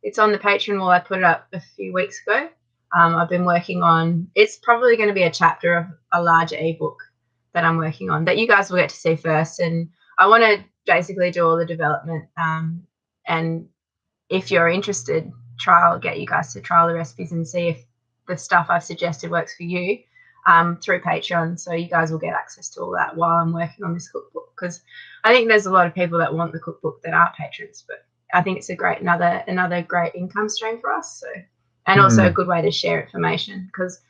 it's on the Patron wall. I put it up a few weeks ago. I've been working on, it's probably going to be a chapter of a larger ebook that I'm working on that you guys will get to see first. And I want to basically do all the development. And if you're interested, get you guys to trial the recipes and see if the stuff I've suggested works for you through Patreon. So you guys will get access to all that while I'm working on this cookbook, because I think there's a lot of people that want the cookbook that aren't patrons, but I think it's a great another great income stream for us. So, and also a good way to share information, because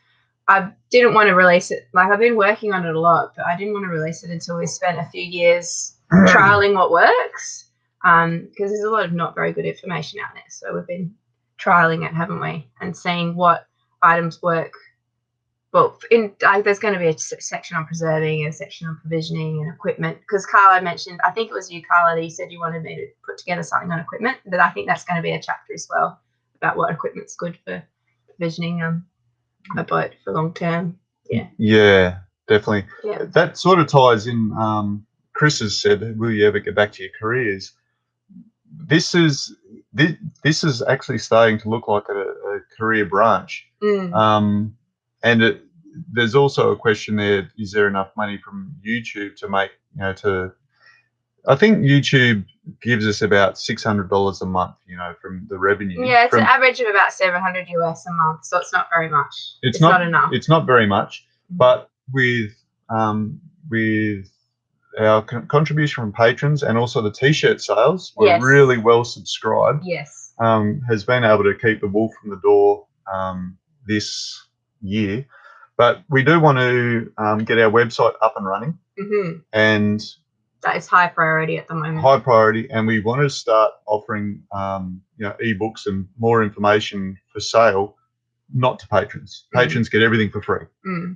I didn't want to release it. Like, I've been working on it a lot, but I didn't want to release it until we spent a few years trialing what works, because there's a lot of not very good information out there. So we've been trialing it, haven't we, and seeing what items work. Well, there's going to be a section on preserving, a section on provisioning and equipment, because Carla mentioned, I think it was you, Carla, that you said you wanted me to put together something on equipment, but I think that's going to be a chapter as well about what equipment's good for provisioning a boat for long term. Yeah, definitely. Yeah. That sort of ties in. Chris has said, will you ever get back to your careers? This is actually starting to look like a career branch. And there's also a question there, is there enough money from YouTube to make, I think YouTube gives us about $600 a month, from the revenue. Yeah, it's an average of about $700 US a month, so it's not very much. It's not enough. It's not very much, but with our contribution from patrons and also the T-shirt sales, we're really well subscribed. Yes. Has been able to keep the wolf from the door this year. But we do want to get our website up and running. And that is high priority at the moment. High priority, and we want to start offering ebooks and more information for sale, not to patrons. Patrons get everything for free.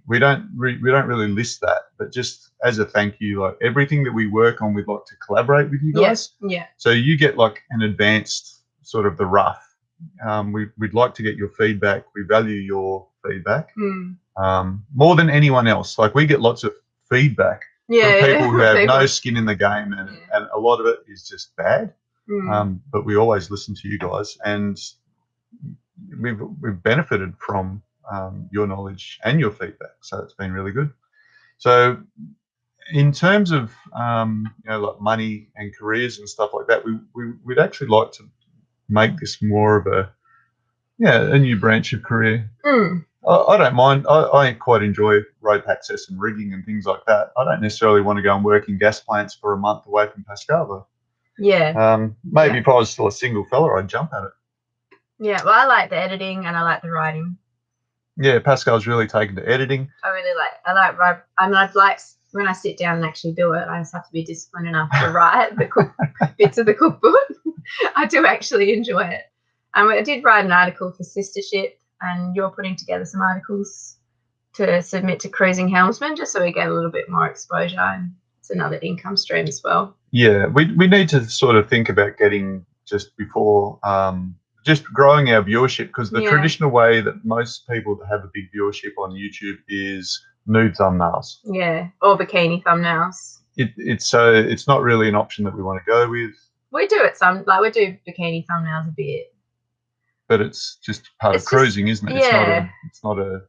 We don't really list that, but just as a thank you, like everything that we work on, we'd like to collaborate with you guys. Yeah. So you get like an advanced sort of the rough. We'd like to get your feedback. We value your feedback more than anyone else. Like, we get lots of feedback from people who have no skin in the game, and a lot of it is just bad. But we always listen to you guys, and we've benefited from your knowledge and your feedback. So it's been really good. So in terms of like money and careers and stuff like that, we'd actually like to make this more of a new branch of career. I don't mind. I quite enjoy rope access and rigging and things like that. I don't necessarily want to go and work in gas plants for a month away from Pascal, though. Yeah. Maybe if I was still a single fella, I'd jump at it. Yeah, well, I like the editing and I like the writing. Yeah, Pascal's really taken to editing. I like I'd like, when I sit down and actually do it, I just have to be disciplined enough to write the bits of the cookbook. I do actually enjoy it. I did write an article for Sistership, and you're putting together some articles to submit to Cruising Helmsman, just so we get a little bit more exposure, and it's another income stream as well. Yeah, we need to sort of think about getting just growing our viewership, because the traditional way that most people that have a big viewership on YouTube is nude thumbnails. Yeah, or bikini thumbnails. It's not really an option that we want to go with. We do it we do bikini thumbnails a bit. But it's just part of cruising, isn't it? Yeah. It's not a.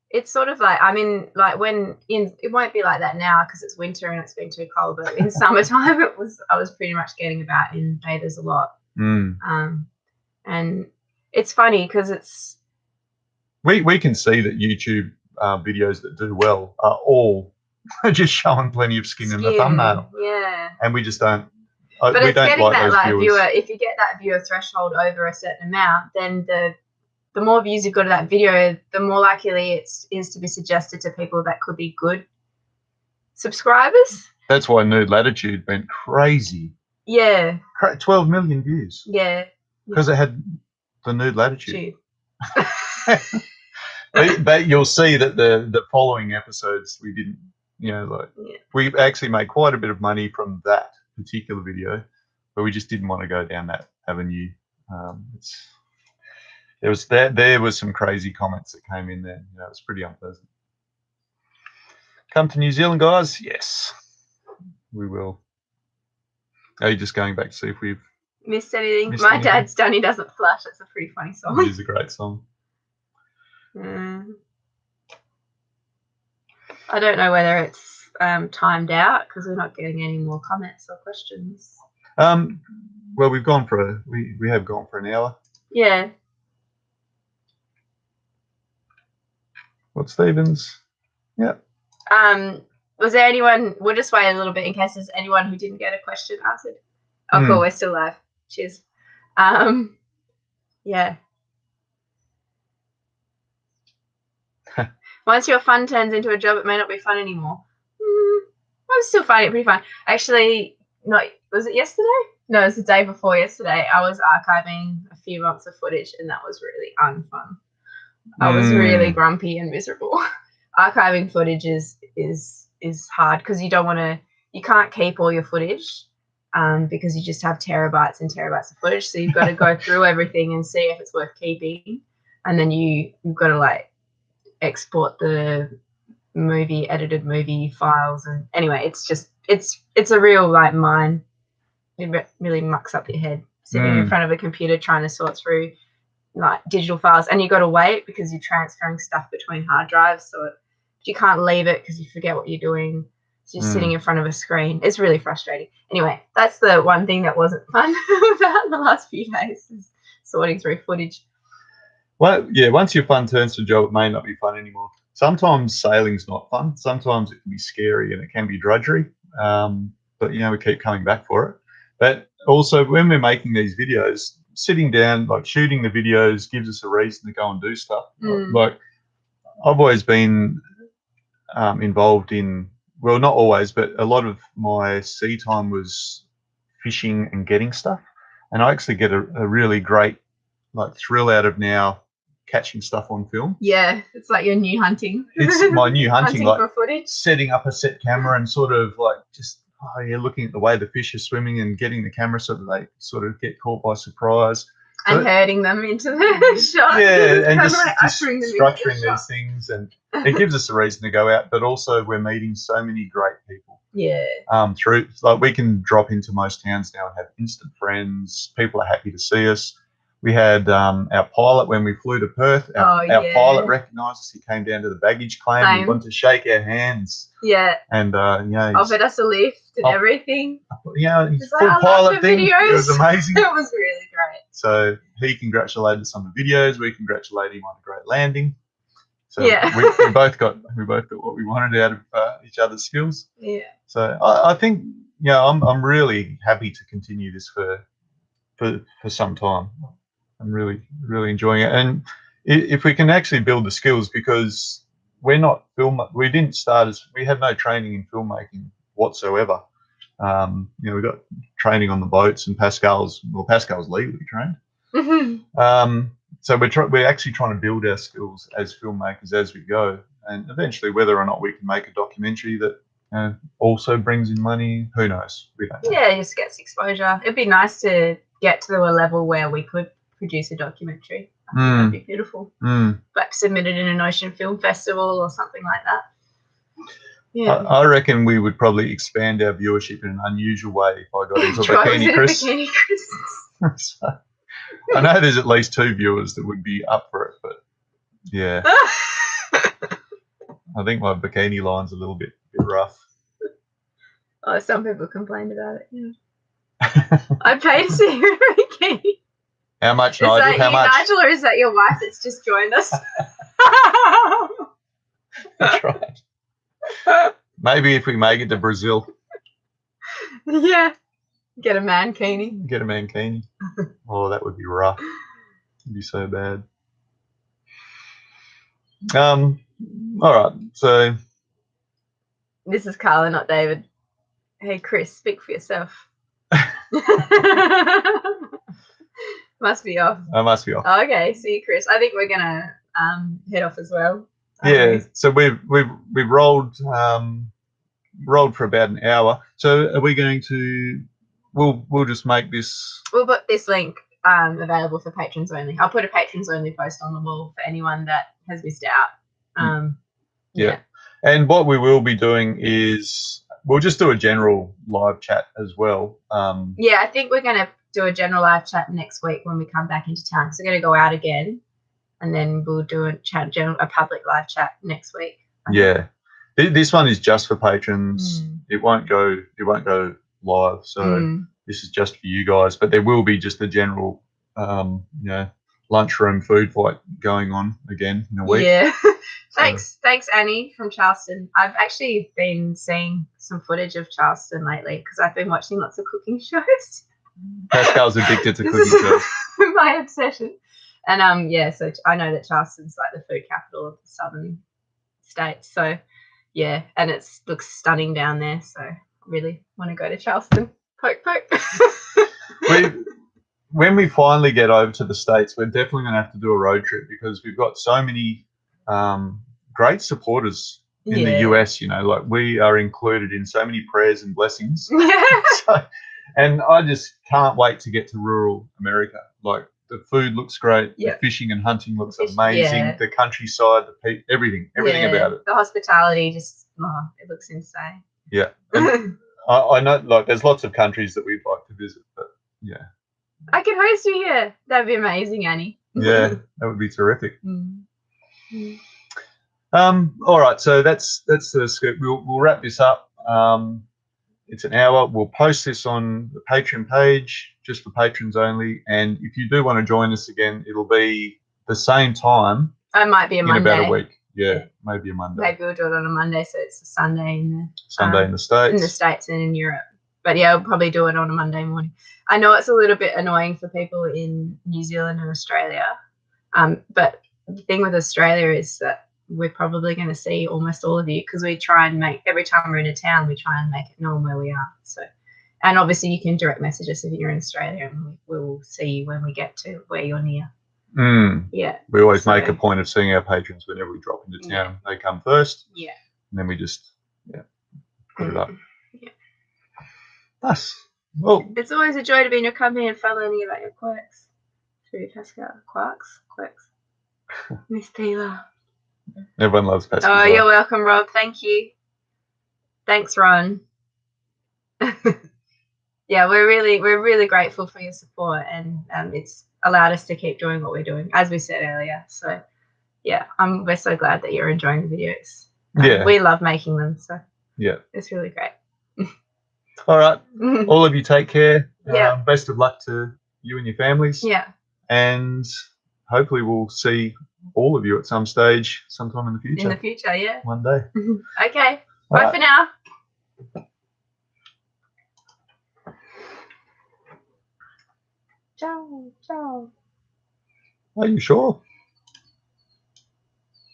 It's sort of like, I mean, like it won't be like that now because it's winter and it's been too cold. But in summertime, I was pretty much getting about in bathers a lot. And it's funny because it's. We can see that YouTube videos that do well are all just showing plenty of skin in the thumbnail. Yeah. And we just don't. But we it's don't getting like that those viewers. viewer. If you get that viewer threshold over a certain amount, then the more views you've got of that video, the more likely it is to be suggested to people that could be good subscribers. That's why Nude Latitude went crazy. Yeah. 12 million views. Yeah. Because it had the Nude Latitude. But you'll see that the following episodes we didn't, we actually made quite a bit of money from that particular video, but we just didn't want to go down that avenue. There was some crazy comments that came in there. It was pretty unpleasant. Come to New Zealand, guys? Yes, we will. Are you just going back to see if we've missed anything? My dad's done. He doesn't flush. It's a pretty funny song. It is a great song. I don't know whether it's timed out because we're not getting any more comments or questions. Well, we have gone for an hour. Yeah. What, Stevens? Yeah. Was there anyone? We'll just wait a little bit in case there's anyone who didn't get a question answered. Oh, cool. We're still live. Cheers. Yeah. Once your fun turns into a job, it may not be fun anymore. I'm still finding it pretty fun. Actually, was it yesterday? No, it was the day before yesterday. I was archiving a few months of footage, and that was really unfun. I was really grumpy and miserable. Archiving footage is hard because you can't keep all your footage because you just have terabytes and terabytes of footage. So you've got to go through everything and see if it's worth keeping, and then you've got to export the edited movie files. And anyway, it's a real mine. It really mucks up your head sitting in front of a computer trying to sort through digital files, and you got to wait because you're transferring stuff between hard drives, so you can't leave it because you forget what you're doing. So you're sitting in front of a screen. It's really frustrating. Anyway, that's the one thing that wasn't fun about the last few days, is sorting through footage. Well, yeah, once your fun turns to a job, it may not be fun anymore. Sometimes sailing's not fun. Sometimes it can be scary and it can be drudgery. But we keep coming back for it. But also, when we're making these videos, sitting down, shooting the videos gives us a reason to go and do stuff. I've always been involved in, well, not always, but a lot of my sea time was fishing and getting stuff. And I actually get a really great thrill out of now catching stuff on film. Yeah, it's like your new hunting. It's my new hunting, for footage. Setting up a set camera and sort of looking at the way the fish are swimming and getting the camera so that they sort of get caught by surprise. And herding them into the shot. Yeah, and just structuring these things. And it gives us a reason to go out, but also we're meeting so many great people. Yeah. We can drop into most towns now and have instant friends. People are happy to see us. We had our pilot when we flew to Perth. Our pilot recognised us. He came down to the baggage claim. He wanted to shake our hands. Yeah. And offered us a lift and everything. His full pilot thing. Videos. It was amazing. It was really great. So he congratulated us on the videos. We congratulated him on a great landing. So we both got what we wanted out of each other's skills. Yeah. So I think I'm really happy to continue this for some time. I'm really enjoying it, and if we can actually build the skills, because we didn't start as, we had no training in filmmaking whatsoever. We got training on the boats, and Pascal's legally trained. Mm-hmm. So we're actually trying to build our skills as filmmakers as we go, and eventually whether or not we can make a documentary that also brings in money, who knows? We don't know. Yeah, it just gets exposure. It'd be nice to get to a level where we could produce a documentary. I think that'd be beautiful. Like submitted in an ocean film festival or something like that. Yeah. I reckon we would probably expand our viewership in an unusual way if I got into Bikini Chris. So, I know there's at least 2 viewers that would be up for it, but yeah. I think my bikini line's a little bit rough. Oh, some people complained about it. Yeah. I paid to see your bikini. How much, Nigel? How much? Nigel, or is that your wife that's just joined us? That's right. Maybe if we make it to Brazil. Yeah. Get a mankini. Get a mankini. Oh, that would be rough. It'd be so bad. All right. So this is Carla, not David. Hey, Chris, speak for yourself. Must be off. I must be off. Oh, okay, see you, Chris. I think we're gonna head off as well. Yeah. So we've rolled for about an hour. So are we going to? We'll just make this. We'll put this link available for patrons only. I'll put a patrons only post on the wall for anyone that has missed out. Yeah. And what we will be doing is we'll just do a general live chat as well. Yeah, I think we're going to do a general live chat next week when we come back into town. So we're going to go out again, and then we'll do a public live chat next week. Yeah. This one is just for patrons. It won't go live. So this is just for you guys. But there will be just a general, lunchroom food fight going on again in a week. Yeah. Thanks, Annie from Charleston. I've actually been seeing some footage of Charleston lately because I've been watching lots of cooking shows. Pascal's addicted to cooking shows. My obsession. And so I know that Charleston's like the food capital of the southern states. So yeah, and it looks stunning down there. So I really want to go to Charleston. Poke. When we finally get over to the States, we're definitely going to have to do a road trip because we've got so many great supporters in the US. Like we are included in so many prayers and blessings. And I just can't wait to get to rural America. Like the food looks great, the fishing and hunting looks amazing, the countryside, everything about it. The hospitality it looks insane. Yeah. And I know, like, there's lots of countries that we'd like to visit, but yeah. I can host you here. That'd be amazing, Annie. Yeah, that would be terrific. All right, so that's the script. We'll wrap this up. It's an hour. We'll post this on the Patreon page, just for patrons only. And if you do want to join us again, it'll be the same time. It might be a Monday. In about a week. Yeah, maybe a Monday. Maybe we'll do it on a Monday, so it's a Sunday in the States. In the States and in Europe. But yeah, we'll probably do it on a Monday morning. I know it's a little bit annoying for people in New Zealand and Australia. But the thing with Australia is that we're probably going to see almost all of you because we try and every time we're in a town, we try and make it known where we are. So, and obviously you can direct message us if you're in Australia and we'll see you when we get to where you're near. Yeah. We always make a point of seeing our patrons whenever we drop into town. They come first. Yeah. And then we just, put it up. Yeah. Nice. Well, it's always a joy to be in your company and fun learning about your quirks. Through Pascal. Quirks. Miss Peeler. Everyone loves Pascal. Oh, you're welcome, Rob. Thank you. Thanks, Ron. Yeah, we're really grateful for your support, and it's allowed us to keep doing what we're doing, as we said earlier. So yeah, we're so glad that you're enjoying the videos. Yeah. We love making them, so Yeah. it's really great. All right. All of you take care. Yeah. Best of luck to you and your families. Yeah. And hopefully we'll see all of you at some stage, sometime in the future. In the future, yeah. One day. Okay. All Bye right. for now. Ciao. Ciao. Are you sure?